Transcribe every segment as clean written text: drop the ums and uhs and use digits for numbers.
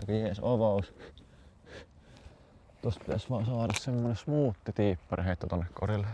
Aika jees avaus. Tosta pitäis vaan saada semmonen smoothi tiippari heitto tonne korille.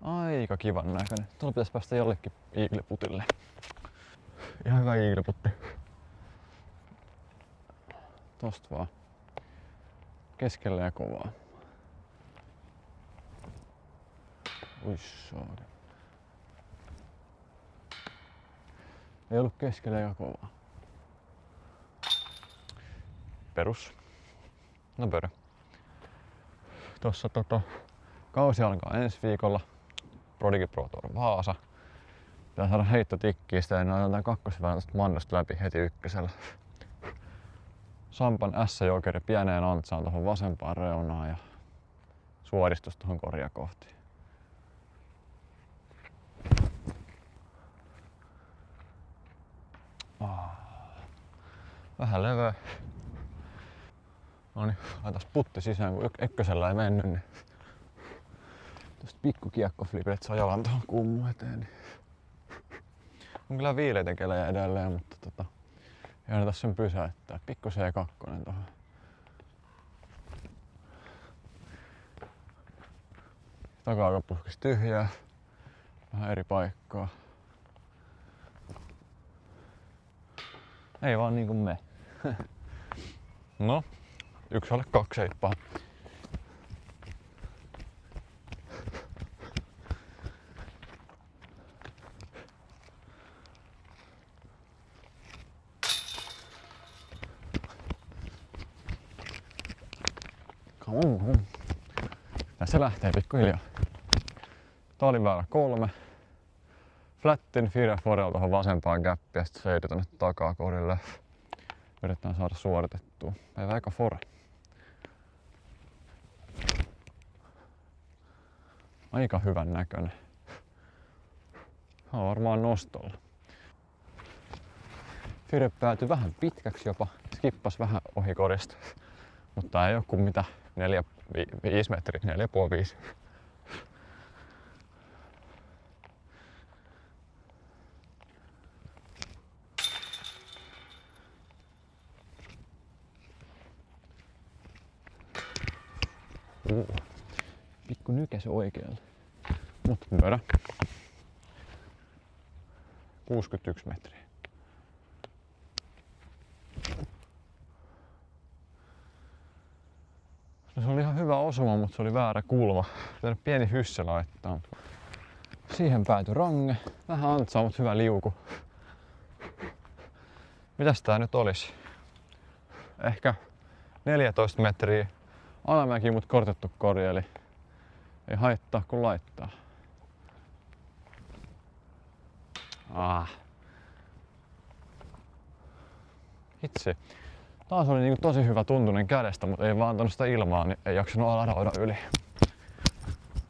Aika kivan näköinen. Tuolla pitäis päästä jollekin eagle-putille. Ihan hyvä eagle-putti. Tosta vaan. Keskelle ja kovaa. Ui saada. Ei ollut keskelle ja kovaa. Perus. No pörö. Tossa kausi alkaa ensi viikolla. Prodigy Pro Tour Vaasa. Pitää saada heitto tikkiin, sitä ei jotain kakkosvälillä tosta Mandosta läpi heti ykkösellä. Sampan S-jokeri pieneen antsaan tuohon vasempaan reunaan ja suoristus tuohon koria kohti. Vähän leveä. Noniin, laitas putti sisään, kun ykkösellä ei mennyt, niin tosta pikku kiekkoflipit saa jalan tuohon kummu eteen. Niin. On kyllä viileitä kelejä edelleen, mutta ei anneta sen pysäyttää. Pikku C2 tuohon. Taka-akapuhkis tyhjää. Vähän eri paikkaa. Ei vaan niinku me. No, 1 alle 2 heippaa. Tässä lähtee pikkuhiljaa. Taaliväylä 3. Flattin Fire Forel tuohon vasempaan käppiä, sitten feidi tonne takakorille. Yritetään saada suoritettua. Päivä aika fore. Aika hyvän näköinen. On varmaan nostolla. Fire päätyi vähän pitkäksi jopa. Skippas vähän ohi korista. Mutta ei oo kuin mitä 5 metriä, 4,5. Pikku nykäs oikealle. Mut pöydä. 61 metriä. No se oli ihan hyvä osuma, mutta se oli väärä kulma. Pitänyt pieni hysse laittaa. Siihen päätyi range. Vähän antsaa, mutta hyvä liuku. Mitäs tää nyt olisi? Ehkä 14 metriä alamäki, mut kortettu kori, eli ei haittaa kun laittaa. Hitsi. Taas oli niinku tosi hyvä tuntunen kädestä, mutta ei vaan antanut sitä ilmaa, niin ei jaksanut alarauda yli.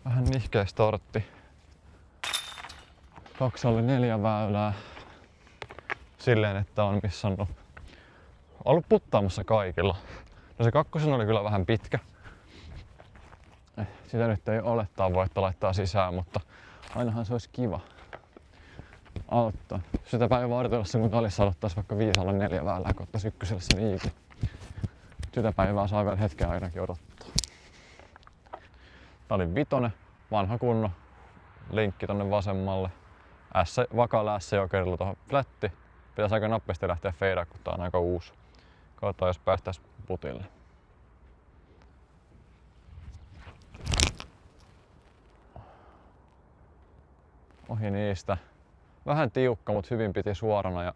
Vähän nihkeä startti. 2 alle 4 väylää. Silleen, että on missannut. Ollut puttaamassa kaikilla. No se 2 oli kyllä vähän pitkä. Sitä nyt ei ole tavoitetta laittaa sisään, mutta ainahan se olisi kiva aloittaa. Sitä päivää odotellessa, kun talissa aloittaisi vaikka 5 alle 4 väylää, kun ottaisi ykköselle sen iikin. Sitä päivää saa vielä hetken ainakin odottaa. Tää oli 5, vanha kunno, linkki tonne vasemmalle. Vakaalla S-jokerilla tuohon flätti. Pitäisi aika nopeasti lähteä feidaan, kun tää on aika uusi. Katsotaan, jos päästäis putille. Ohi niistä. Vähän tiukka, mutta hyvin piti suorana ja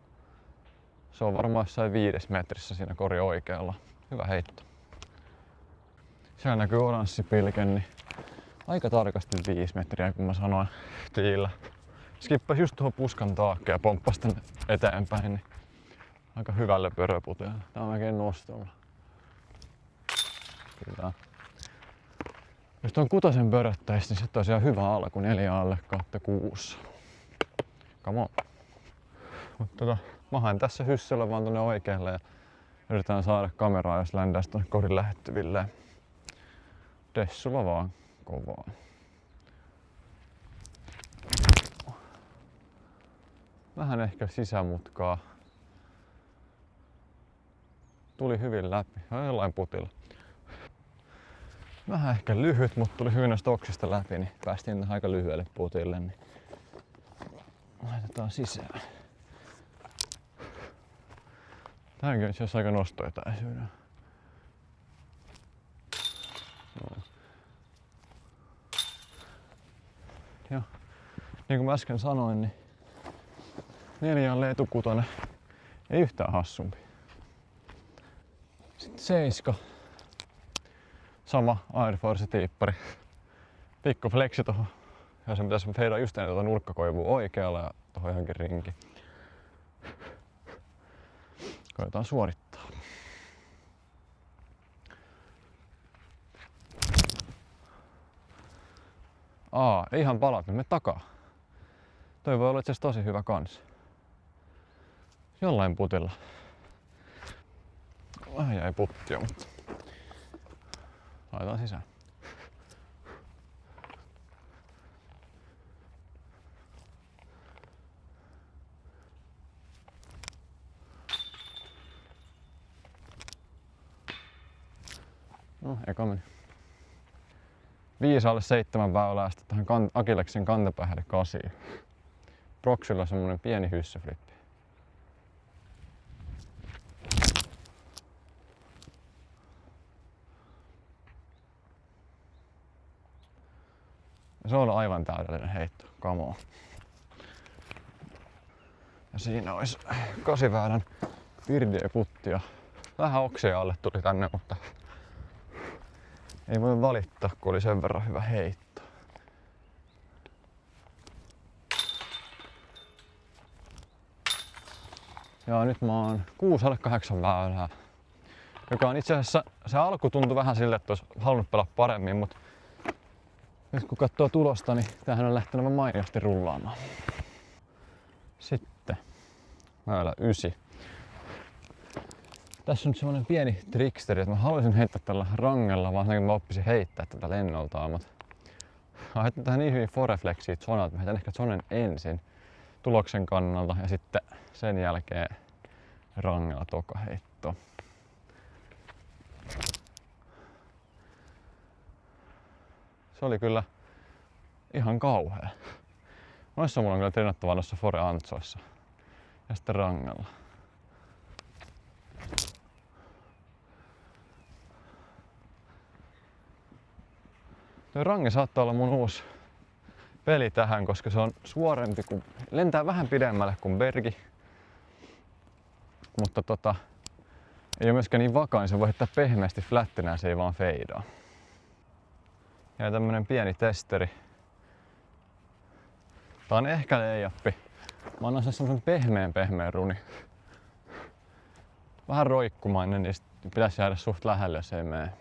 se on varmaan jossain 5 metrissä siinä kori oikealla. Hyvä heitto. Siellä näkyy oranssi pilke, niin aika tarkasti 5 metriä, kun mä sanoin tiillä. Skippas just tuohon puskan taakke ja pomppas tänne eteenpäin, niin aika hyvälle pöröputeelle. Tää on melkein nostolla. Kyllä. Jos tuon 6 pöröttäisi, niin se tosiaan hyvä alku 4 alle kautta 6. Come on. Mutta mä haen tässä hyssyllä vaan tonne oikealle ja yritetään saada kameraa, jos ländäis tonne korin lähettyville. Dessulla vaan kovaa. Vähän ehkä sisämutkaa. Tuli hyvin läpi. Jollain putilla. Vähän ehkä lyhyt, mutta tuli hyvin noista oksista läpi, niin päästiin aika lyhyelle putille. Niin laitetaan sisään. Tämäkin on itse asiassa aika nostoetäisyyden. No. Ja niin kuin mä äsken sanoin, niin 4 etukutonen ei yhtään hassumpi. Sitten 7. Sama Air Force -tiippari. Pikku flexi tohon. Ja sen pitäisi feidaa just ennen tuota nurkkakoivua oikealle ja tohon johonkin rinki. Koitetaan suorittaa. Ei ihan palat, me takaa. Toi voi olla itse asiassa tosi hyvä kans. Jollain putilla. Vähän jäi puttia, mutta laitetaan sisään. No, eka meni. 5 alle 7 väylää sitten tähän Akilleksen kantapäähän 8. Proxilla semmonen pieni hyssyflippi. Se on aivan täydellinen heitto. Come on. Ja siinä olisi 8 väylän birdie-puttia. Vähän oksia alle tuli tänne, mutta ei voi valittaa, kun oli sen verran hyvä heitto. Ja nyt mä oon 6 alle 8 väylää. Joka on itse asiassa, se alku tuntui vähän siltä, että olisi halunnut pelaa paremmin, mutta nyt kun katsoo tulosta, niin tämähän on lähtenyt aivan mainiosti rullaamaan. Sitten väylä 9. Tässä on nyt semmonen pieni tricksteri, että mä haluaisin heittää tällä rangella, vaan sen että mä oppisin heittää tätä lennoltaan, mutta mä heitän tähän niin hyvin foreflexiä zonaa, että mä heitän ehkä zonen ensin tuloksen kannalta ja sitten sen jälkeen rangella toka heitto. Se oli kyllä ihan kauhea. Noissa mulla on kyllä treenattavaa noissa fore antsoissa ja sitten rangella. Tuo range saattaa olla mun uusi peli tähän, koska se on suorempi, kuin lentää vähän pidemmälle kuin bergi. Mutta ei ole myöskään niin vakaa, niin se voi heittää pehmeästi flättinä ja se ei vaan feidaa. Ja tämmönen pieni testeri. Tää on ehkä leijappi. Mä annan sen semmosen pehmeän runi. Vähän roikkumainen, niin pitäisi jäädä suht lähelle, jos ei mene.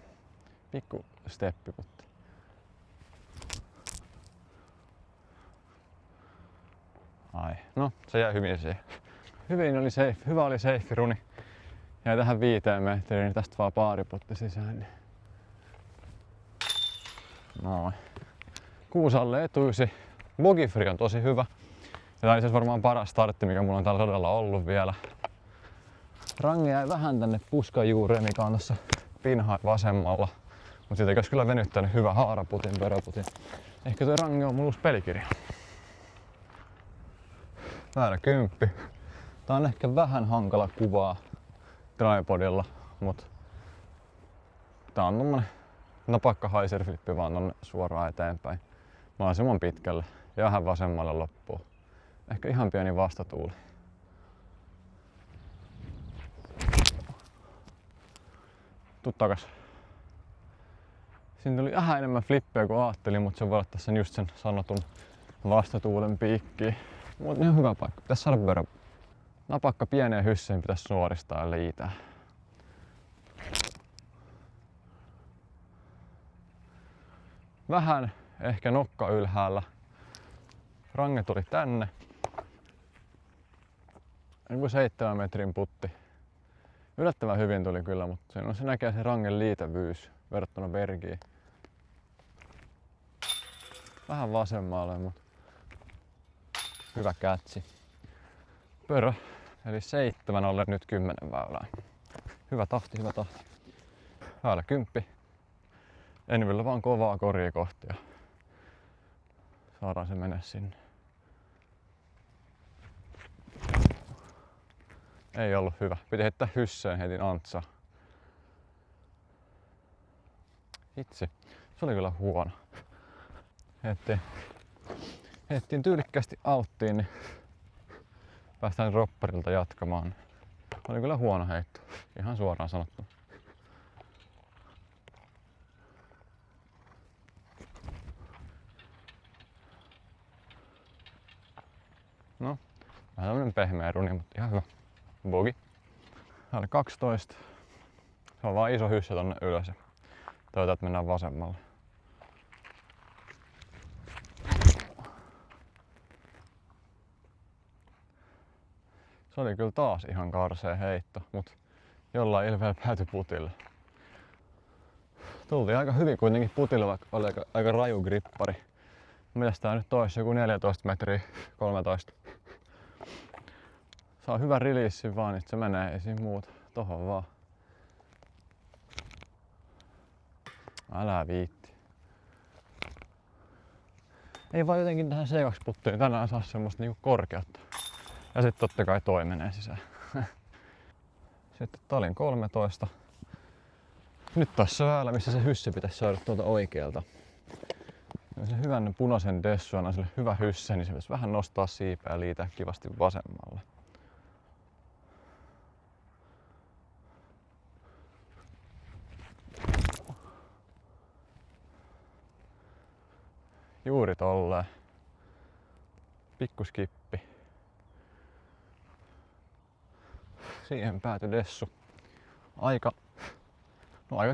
Pikku steppiputti. Ai, no se jäi hyvin siihen. Hyvä oli safe runi. Jäi tähän 5 metriin, niin tästä vaan paariputti sisään. Niin. Noin. 6 alle etuisi. Bogey-free on tosi hyvä. Ja tää on siis varmaan paras startti, mikä mulla on tällä radalla ollut vielä. Range jäi vähän tänne puskan juureen, mikä on tossa pinhaan vasemmalla. Mut siitä olisi kyllä venyttänyt hyvä haaraputin, peräputin. Ehkä toi range on mun uusi pelikirja. Väärä 10. Tää on ehkä vähän hankala kuvaa tripodilla, mut tää on tommonen napakka heiserflippi vaan tonne suoraan eteenpäin. Mahdollisimman pitkälle ja vähän vasemmalle loppuun. Ehkä ihan pieni vastatuuli. Tuu takas. Siinä tuli vähän enemmän flippejä kuin ajattelin, mutta se voi ottaa sen just sen sanotun vastatuulen piikkiin. Mut ihan hyvä paikka. Pitäis saada verran. Napakka pieneen hysseen pitäis suoristaa ja liitää. Vähän ehkä nokka ylhäällä. Range tuli tänne. joku 7 metrin putti. Yllättävän hyvin tuli kyllä, mutta se näkee se rangen liitävyys verrattuna Bergiin. Vähän vasemmalle, mutta hyvä kätsi. Pörö, eli 7 alle nyt 10 väylää. Hyvä tahti, hyvä tahti. Väylä 10. Envillä vaan kovaa koria kohti ja saadaan se mennä sinne. Ei ollut hyvä. Piti heittää hysseen, heitin antsaa. Itse. Se oli kyllä huono. Heittiin tyylikkäästi auttiin, niin päästään dropperilta jatkamaan. Oli kyllä huono heitto. Ihan suoraan sanottuna. No, vähän tämmönen pehmeä runi, mutta ihan hyvä. Bogi. Tää oli 12. Se on vaan iso hyssä tonne ylös ja toivotaan, että mennään vasemmalle. Se oli kyllä taas ihan karsea heitto, mutta jollain ilveellä päätyi putille. Tultiin aika hyvin kuitenkin putille, vaikka oli aika raju grippari. Mitäs tää nyt olisi? Joku 14 metriä, 13. Saa hyvän releasin vaan, niin se menee, ei siinä muuta. Tohon vaan. Älä viitti. Ei vaan jotenkin tähän C2 puttiin tänään saa semmoista niinku korkeutta. Ja sitten totta kai toi menee sisään. Sitten talin 13. Nyt tässä väylä, missä se hyssy pitäisi saada tuolta oikealta. Ja se hyvän punaisen dessu on sille hyvä hysse, niin se pitäisi vähän nostaa siipeä ja liitää kivasti vasemmalle. Juuri tolleen. Pikku skippi. Siihen päätyi dessu. Aika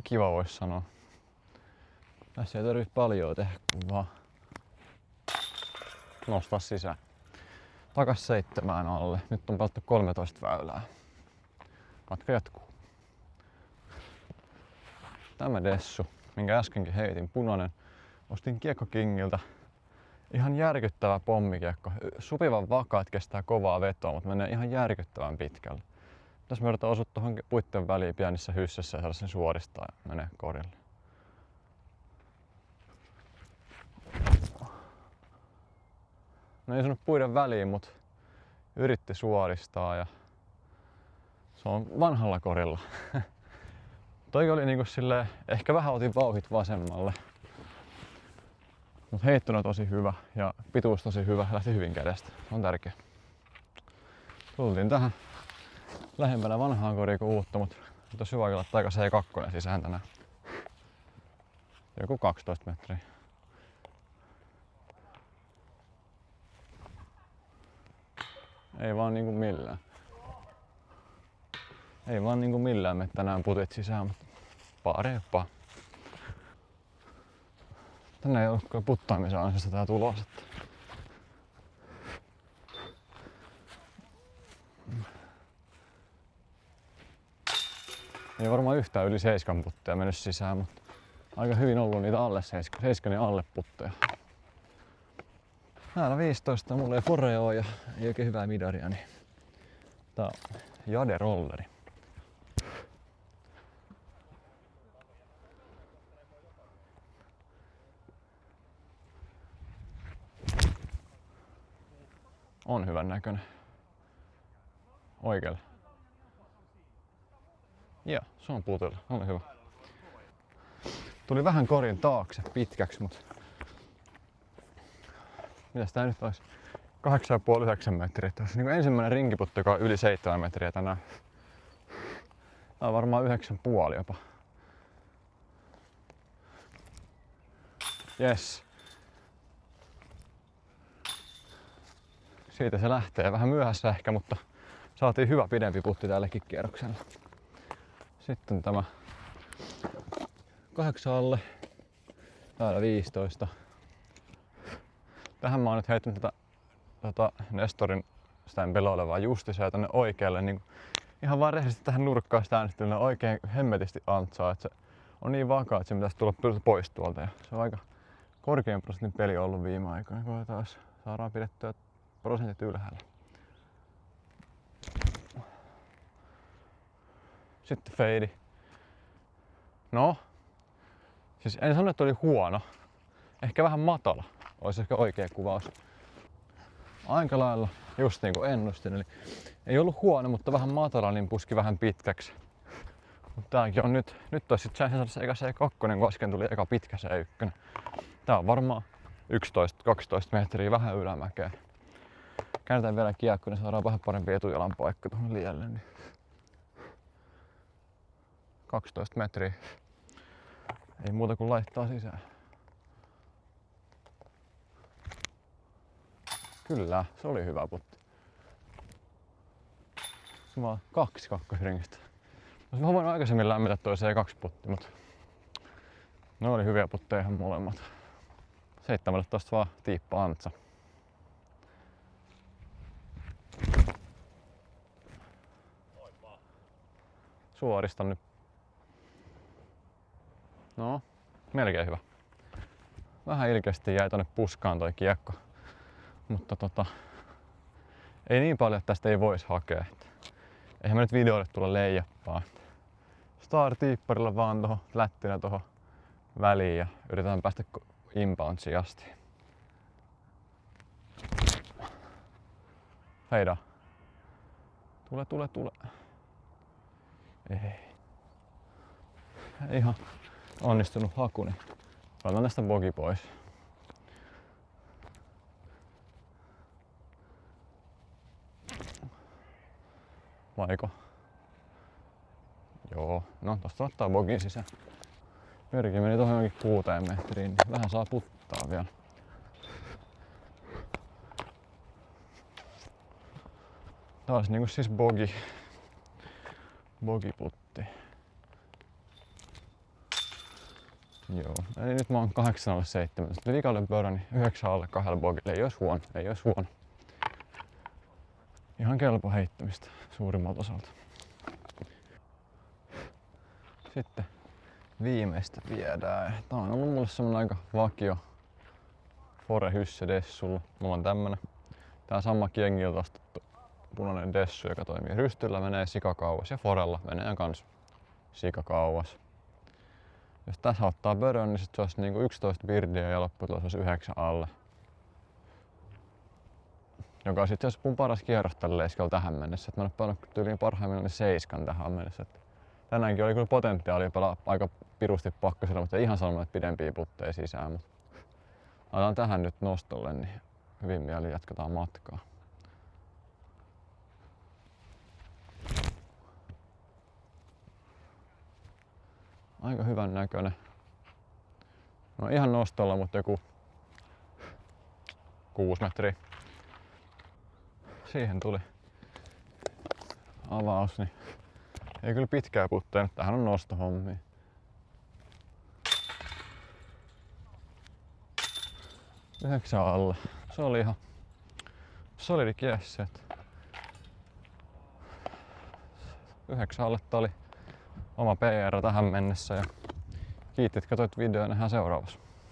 kiva vois sanoa. Tässä ei tarvitse paljon tehdä, kun vaan nostaa sisään. Takas 7 alle. Nyt on pelattu 13 väylää. Matka jatkuu. Tämä dessu, minkä äskenkin heitin, punainen. Ostin Kiekko Kingiltä. Ihan järkyttävä pommikiekko. Supivan vakaa, että kestää kovaa vetoa, mutta menee ihan järkyttävän pitkälle. Tässä me yritetään osua tuohon puitten väliin pienissä hyssessä ja saada sen suoristaa ja menee korille. No ei sanonut puiden väliin, mutta yritti suoristaa ja se on vanhalla korilla. Toi oli niinku silleen, ehkä vähän otin vauhit vasemmalle. Mut heittona tosi hyvä ja pituus tosi hyvä, lähti hyvin kädestä. Se on tärkeä. Tultiin tähän lähempänä vanhaan koriin kuin uutta, mutta tosi hyvä laittaa aika C2 sisään tänään. Joku 12 metriä. Ei vaan niinku millään. Ei vaan niinku millään mene tänään putit sisään, mutta parempaa. Tänne ei ollutkaan puttaamisen ansiosta tää tulos. Ei varmaan yhtään yli 7 putteja mennyt sisään, mutta aika hyvin ollut niitä alle 7 ja alle putteja. Täällä 15, mulla ei forea oo ja ei oikein hyvää midaria, niin tää on Jade rolleri. On hyvän näköinen. Oikealle. Joo, se on putilla. Oli hyvä. Tuli vähän korin taakse pitkäksi, mutta mitäs tää nyt olisi? 8,5-9 metriä. Tässä on niin ensimmäinen rinkiputti, joka on yli 7 metriä tänään. Tää on varmaan 9,5 jopa. Yes. Siitä se lähtee. Vähän myöhässä ehkä, mutta saatiin hyvä pidempi putti tällekin kierrokselle. Sitten tämä 8 alle. Täällä 15. Tähän mä oon nyt heittänyt tätä Nestorin sitä en peloile vaan justiinsa tonne oikealle niin ihan vaan rehellisesti tähän nurkkaan sitä äänestyllä oikein hemmetisti antsaa, että se on niin vakaa, että se pitäisi tulla pois tuolta ja se on aika korkean prosentin peli ollut viime aikoina, kun taas saadaan pidettyä prosentit ylhäällä. Sitten feidi. No, siis en sano, että oli huono. Ehkä vähän matala. Olisi ehkä oikea kuvaus. Aika lailla just niin kuin ennustin. Eli ei ollut huono, mutta vähän matala, niin puski vähän pitkäksi. Mutta tääkin on nyt olisi sitten se eka C2, kun äsken tuli eka pitkä C1. Tää on varmaan 11-12 metriä vähän ylämäkeä. Käännetään vielä kiekko, niin saadaan vähän parempi etujalan paikka tuohon lielle. Niin 12 metriä. Ei muuta kuin laittaa sisään. Kyllä, se oli hyvä putti. Se vaan 2 kakkosringistä. Mä voin aikaisemmin lämmitä toi C2-putti, mutta ne oli hyviä putteja ihan molemmat. 17 vaan tiippa antsa. Suorista nyt. No, melkein hyvä. Vähän ilkeästi jäi tonne puskaan toi kiekko. Mutta ei niin paljon, että tästä ei vois hakea. Eihän me nyt videolle tulla leijappaa. Star-tiipparilla vaan tohon lättinä tohon väliin ja yritetään päästä inboundsiin asti. Feidaa. Tule. Ei ihan onnistunut haku, niin laitan tästä bogi pois. Vaiko? Joo, no tosta ottaa bogin sisään. Perki meni tohon jonkin 6 metriin, niin vähän saa puttaa vielä. Taas niinku siis bogiputti. Joo, eli nyt mä oon 8,7. Sitten vikalle pöydän, niin 9 alle 2 bogille. Ei ois huono. Ihan kelpo heittämistä suurimmalta osalta. Sitten viimeistä viedään. Tää on ollut mulle semmonen aika vakio Fore Hysse Dessulla. Mulla on tämmönen. Tää sama Kiengiltä ostettu punainen Dessu, joka toimii rystyllä, menee sikakauas ja Forella menee kans sikakauas. Jos tässä ottaa pörön, niin sit se olisi niinku 11 birdiä ja lopputulos olisi 9 alle. Joka on sitten mun paras kierros tällä leiskalla tähän mennessä. Et mä en oo pelannut tyyliin parhaimmillaan niin 7 tähän mennessä. Et tänäänkin oli kyllä potentiaalia pelaa aika pirusti pakkasella, mutta ei ihan sanomaan, että pidempiä putteja sisään. Mutta laitan tähän nyt nostolle, niin hyvin mieli jatketaan matkaa. Aika hyvän näköinen. No ihan nostolla, mutta joku 6 metriä. Siihen tuli avaus, niin ei kyllä pitkää putteja, nyt tähän on nostohommia. Yhdeksän alle. Se oli ihan solidi kiessi. 9 alle oli oma PR tähän mennessä ja kiitti, että katsoit videoa, nähdään seuraavassa.